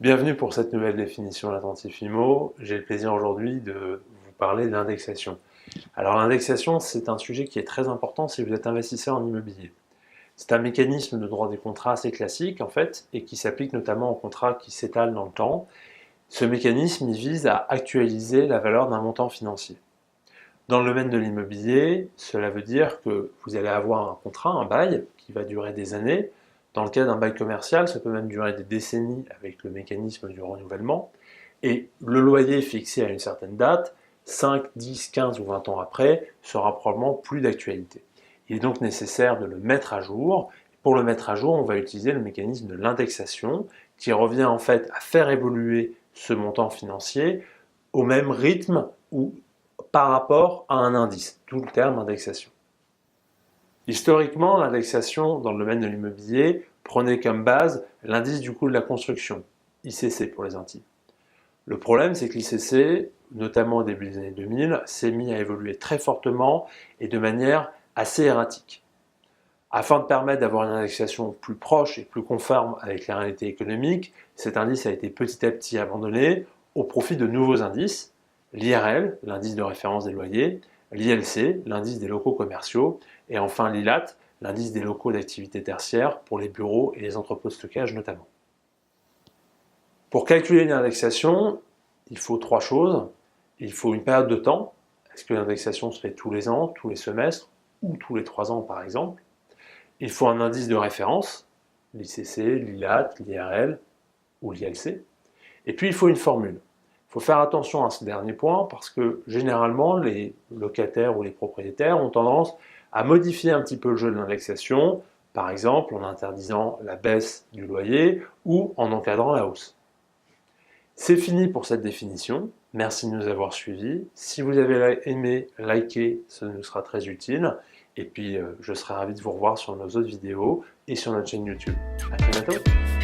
Bienvenue pour cette nouvelle définition de l'attentif IMO. J'ai le plaisir aujourd'hui de vous parler d'indexation. Alors l'indexation, c'est un sujet qui est très important si vous êtes investisseur en immobilier. C'est un mécanisme de droit des contrats assez classique en fait, et qui s'applique notamment aux contrats qui s'étalent dans le temps. Ce mécanisme, il vise à actualiser la valeur d'un montant financier. Dans le domaine de l'immobilier, cela veut dire que vous allez avoir un contrat, un bail, qui va durer des années. Dans le cas d'un bail commercial, ça peut même durer des décennies avec le mécanisme du renouvellement. Et le loyer fixé à une certaine date, 5, 10, 15 ou 20 ans après, sera probablement plus d'actualité. Il est donc nécessaire de le mettre à jour. Pour le mettre à jour, on va utiliser le mécanisme de l'indexation qui revient en fait à faire évoluer ce montant financier au même rythme ou par rapport à un indice, d'où le terme indexation. Historiquement, l'indexation dans le domaine de l'immobilier prenait comme base l'indice du coût de la construction, ICC pour les intimes. Le problème, c'est que l'ICC, notamment au début des années 2000, s'est mis à évoluer très fortement et de manière assez erratique. Afin de permettre d'avoir une indexation plus proche et plus conforme avec la réalité économique, cet indice a été petit à petit abandonné au profit de nouveaux indices, l'IRL, l'indice de référence des loyers, l'ILC, l'indice des locaux commerciaux, et enfin l'ILAT, l'indice des locaux d'activité tertiaire pour les bureaux et les entrepôts de stockage notamment. Pour calculer une indexation, il faut trois choses. Il faut une période de temps. Est-ce que l'indexation se fait tous les ans, tous les semestres ou tous les 3 ans par exemple? Il faut un indice de référence, l'ICC, l'ILAT, l'IRL ou l'ILC. Et puis il faut une formule. Il faut faire attention à ce dernier point parce que généralement les locataires ou les propriétaires ont tendance à modifier un petit peu le jeu de l'indexation, par exemple en interdisant la baisse du loyer ou en encadrant la hausse. C'est fini pour cette définition. Merci de nous avoir suivis. Si vous avez aimé, likez, ça nous sera très utile. Et puis, je serai ravi de vous revoir sur nos autres vidéos et sur notre chaîne YouTube. À très bientôt.